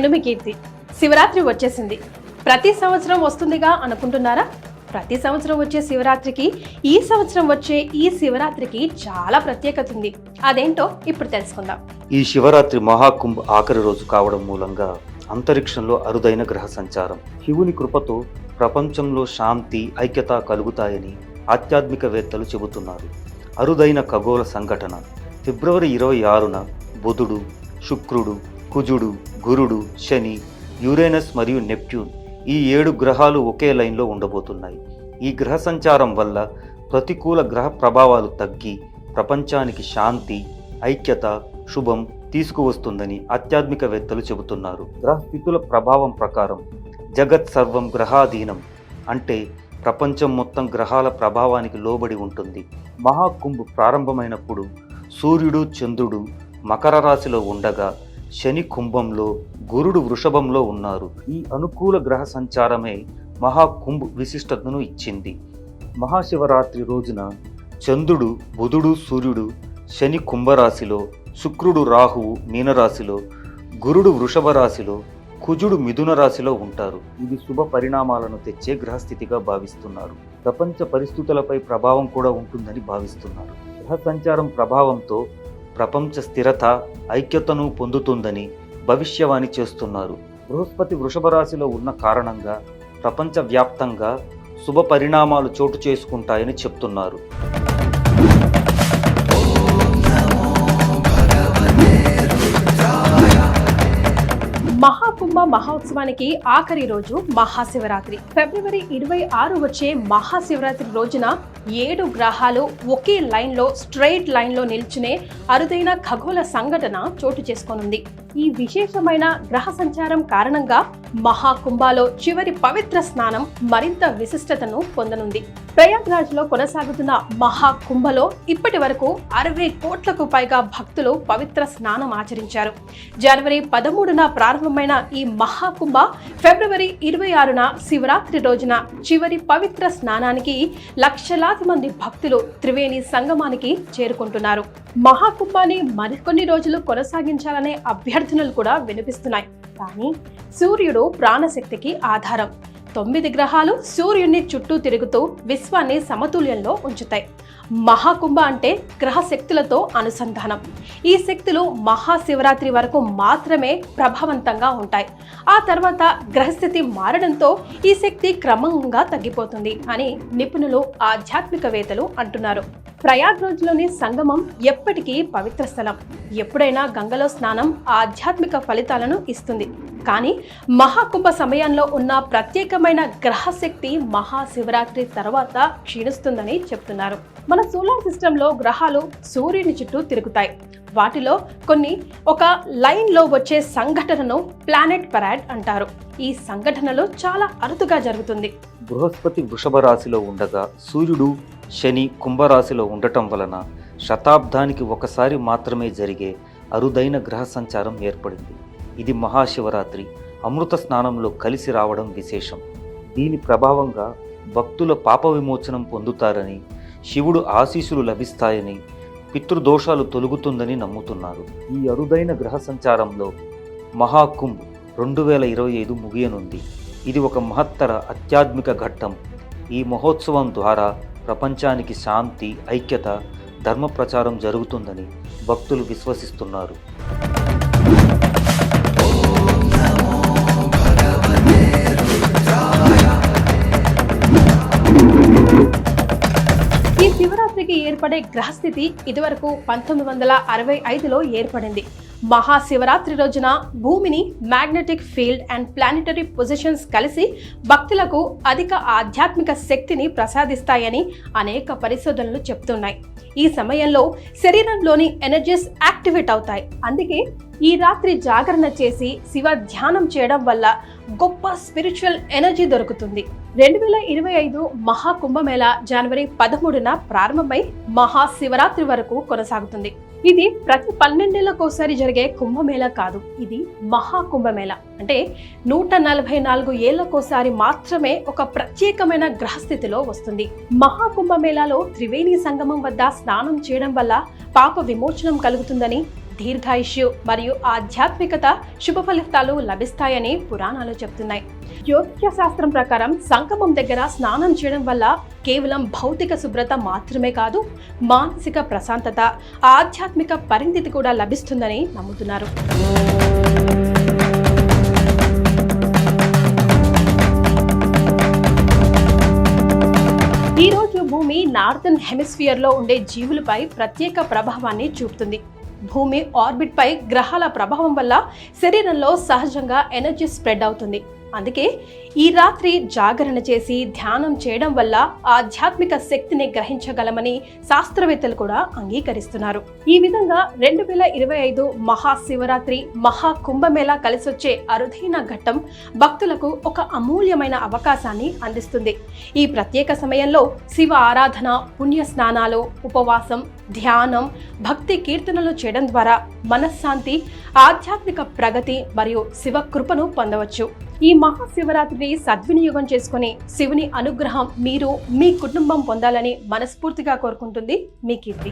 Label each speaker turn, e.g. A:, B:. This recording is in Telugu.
A: నేను మీ కీర్తి. శివరాత్రి వచ్చేసింది. ప్రతి సంవత్సరం వస్తుందిగా అనుకుంటున్నారా? ప్రతి సంవత్సరం వచ్చే శివరాత్రికి ఈ సంవత్సరం వచ్చే ఈ శివరాత్రికి చాలా ప్రత్యేకత ఉంది. అదేంటో ఇప్పుడు తెలుసుకుందాం.
B: ఈ శివరాత్రి మహాకుంభ్ ఆఖరి రోజు కావడం మూలంగా అంతరిక్షంలో అరుదైన గ్రహ సంచారం. శివుని కృపతో ప్రపంచంలో శాంతి, ఐక్యత కలుగుతాయని ఆధ్యాత్మికవేత్తలు చెబుతున్నారు. అరుదైన ఖగోళ సంఘటన. ఫిబ్రవరి 26న బుధుడు, శుక్రుడు, కుజుడు, గురుడు, శని, యురేనస్ మరియు నెప్ట్యూన్ ఈ 7 గ్రహాలు ఒకే లైన్లో ఉండబోతున్నాయి. ఈ గ్రహ సంచారం వల్ల ప్రతికూల గ్రహ ప్రభావాలు తగ్గి ప్రపంచానికి శాంతి, ఐక్యత, శుభం తీసుకువస్తుందని ఆధ్యాత్మికవేత్తలు చెబుతున్నారు. గ్రహస్థితుల ప్రభావం ప్రకారం జగత్ సర్వం గ్రహాధీనం, అంటే ప్రపంచం మొత్తం గ్రహాల ప్రభావానికి లోబడి ఉంటుంది. మహాకుంభ్ ప్రారంభమైనప్పుడు సూర్యుడు, చంద్రుడు మకర రాశిలో ఉండగా శని కుంభంలో, గురుడు వృషభంలో ఉన్నారు. ఈ అనుకూల గ్రహ సంచారమే మహాకుంభ్ విశిష్టతను ఇచ్చింది. మహాశివరాత్రి రోజున చంద్రుడు, బుధుడు, సూర్యుడు శని కుంభరాశిలో, శుక్రుడు, రాహువు మీనరాశిలో, గురుడు వృషభ రాశిలో, కుజుడు మిథున రాశిలో ఉంటారు. ఇది శుభ పరిణామాలను తెచ్చే గ్రహస్థితిగా భావిస్తున్నారు. ప్రపంచ పరిస్థితులపై ప్రభావం కూడా ఉంటుందని భావిస్తున్నారు. గ్రహ సంచారం ప్రభావంతో ప్రపంచ స్థిరత, ఐక్యతను పొందుతుందని భవిష్యవాణి చేస్తున్నారు. బృహస్పతి వృషభ రాశిలో ఉన్న కారణంగా ప్రపంచవ్యాప్తంగా శుభ పరిణామాలు చోటు చేసుకుంటాయని చెప్తున్నారు.
A: మహాకుంభ మహోత్సవానికి ఆఖరి రోజు మహాశివరాత్రి. ఫిబ్రవరి 26 వచ్చే మహాశివరాత్రి రోజున 7 గ్రహాలు ఒకే లైన్లో, స్ట్రెయిట్ లైన్లో నిల్చునే అరుదైన ఖగోళ సంఘటన చోటు చేసుకోనుంది. ఈ విశేషమైన గ్రహ సంచారం కారణంగా మహాకుంభలో చివరి పవిత్ర స్నానం మరింత విశిష్టతను పొందనుంది. ప్రయాగ్రాజ్లో కొనసాగుతున్న మహాకుంభలో ఇప్పటి వరకు 60 కోట్లకు పైగా భక్తులు పవిత్ర స్నానం ఆచరించారు. జనవరి 13న ప్రారంభమైన ఈ మహాకుంభ ఫిబ్రవరి 26న శివరాత్రి రోజున చివరి పవిత్ర స్నానానికి లక్షలాది మంది భక్తులు త్రివేణి సంగమానికి చేరుకుంటున్నారు. మహాకుంభాన్ని మరికొన్ని రోజులు కొనసాగించాలనే అభ్యర్థనలు కూడా వినిపిస్తున్నాయి. కానీ సూర్యుడు ప్రాణశక్తికి ఆధారం. 9 గ్రహాలు సూర్యుడిని చుట్టూ తిరుగుతూ విశ్వాన్ని సమతుల్యంలో ఉంచుతాయి. మహాకుంభ అంటే గ్రహ శక్తులతో అనుసంధానం. ఈ శక్తులు మహాశివరాత్రి వరకు మాత్రమే ప్రభావవంతంగా ఉంటాయి. ఆ తర్వాత గ్రహస్థితి మారడంతో ఈ శక్తి క్రమంగా తగ్గిపోతుంది అని నిపుణులు, ఆధ్యాత్మికవేత్తలు అంటున్నారు. ప్రయాగ్రాజ్లోని సంగమం ఎప్పటికీ పవిత్ర స్థలం. ఎప్పుడైనా గంగలో స్నానం ఆధ్యాత్మిక ఫలితాలను ఇస్తుంది. కానీ మహాకుంభ సమయంలో ఉన్న ప్రత్యేకమైన గ్రహశక్తి మహాశివరాత్రి తర్వాత క్షీణిస్తుందని చెప్తున్నారు. మన సోలార్ సిస్టంలో గ్రహాలు సూర్యుని చుట్టూ తిరుగుతాయి. వాటిలో కొన్ని ఒక లైన్లో వచ్చే సంఘటనను ప్లానెట్ పరాడ్ అంటారు. ఈ సంఘటనలో చాలా అరుదుగా జరుగుతుంది.
B: బృహస్పతి వృషభ రాశిలో ఉండగా సూర్యుడు, శని కుంభరాశిలో ఉండటం వలన శతాబ్దానికి ఒకసారి మాత్రమే జరిగే అరుదైన గ్రహ సంచారం ఏర్పడింది. ఇది మహాశివరాత్రి అమృత స్నానంలో కలిసి రావడం విశేషం. దీని ప్రభావంగా భక్తుల పాప విమోచనం పొందుతారని, శివుడు ఆశీస్సులు లభిస్తాయని, పితృదోషాలు తొలగుతుందని నమ్ముతున్నారు. ఈ అరుదైన గ్రహ సంచారంలో మహాకుంభ్ 2025 ముగియనుంది. ఇది ఒక మహత్తర ఆధ్యాత్మిక ఘట్టం. ఈ మహోత్సవం ద్వారా ప్రపంచానికి శాంతి, ఐక్యత, ధర్మ ప్రచారం జరుగుతుందని భక్తులు విశ్వసిస్తున్నారు.
A: ఈ శివరాత్రికి ఏర్పడే గ్రహస్థితి ఇదివరకు 1965లో ఏర్పడింది. మహాశివరాత్రి రోజున భూమిని magnetic field and planetary positions కలిసి భక్తులకు అధిక ఆధ్యాత్మిక శక్తిని ప్రసాదిస్తాయని అనేక పరిశోధనలు చెప్తున్నాయి. ఈ సమయంలో శరీరంలోని ఎనర్జీస్ యాక్టివేట్ అవుతాయి. అందుకే ఈ రాత్రి జాగరణ చేసి శివ ధ్యానం చేయడం వల్ల గొప్ప స్పిరిచువల్ ఎనర్జీ దొరుకుతుంది. 2025 మహాకుంభమేళ జనవరి 13న ప్రారంభమై మహాశివరాత్రి వరకు కొనసాగుతుంది. ఇది ప్రతి 12 ఏళ్లకోసారి జరిగే కుంభమేళ కాదు. ఇది మహాకుంభమేళ. అంటే 144 ఏళ్లకోసారి మాత్రమే ఒక ప్రత్యేకమైన గ్రహస్థితిలో వస్తుంది. మహాకుంభమేళాలో త్రివేణి సంగమం వద్ద స్నానం చేయడం వల్ల పాప విమోచనం కలుగుతుందని, దీర్ఘాయుష్యు మరియు ఆధ్యాత్మికత శుభ ఫలితాలు లభిస్తాయని పురాణాలు చెప్తున్నాయి. జ్యోతిష్య శాస్త్రం ప్రకారం సంగమం దగ్గర స్నానం చేయడం వల్ల కేవలం భౌతిక శుభ్రత మాత్రమే కాదు, మానసిక ప్రశాంతత, ఆధ్యాత్మిక పరిణితి కూడా లభిస్తుందని నమ్ముతున్నారు. ఈ రోజు భూమి నార్థన్ హెమిస్ఫియర్ లో ఉండే జీవులపై ప్రత్యేక ప్రభావాన్ని చూపుతుంది. భూమి ఆర్బిట్ పై గ్రహాల ప్రభావం వల్ల శరీరంలో సహజంగా ఎనర్జీ స్ప్రెడ్ అవుతుంది. అందుకే ఈ రాత్రి జాగరణ చేసి ధ్యానం చేయడం వల్ల ఆధ్యాత్మిక శక్తిని గ్రహించగలమని శాస్త్రవేత్తలు కూడా అంగీకరిస్తున్నారు. ఈ విధంగా 2025 మహాశివరాత్రి మహాకుంభమేళా కలిసొచ్చే అరుదైన ఘట్టం భక్తులకు ఒక అమూల్యమైన అవకాశాన్ని అందిస్తుంది. ఈ ప్రత్యేక సమయంలో శివ ఆరాధన, పుణ్య స్నానాలు, ఉపవాసం, ధ్యానం, భక్తి కీర్తనలు చేయడం ద్వారా మనశ్శాంతి, ఆధ్యాత్మిక ప్రగతి మరియు శివ కృపను పొందవచ్చు. ఈ మహాశివరాత్రిని సద్వినియోగం చేసుకుని శివుని అనుగ్రహం మీరు, మీ కుటుంబం పొందాలని మనస్ఫూర్తిగా కోరుకుంటుంది మీ కీర్తి.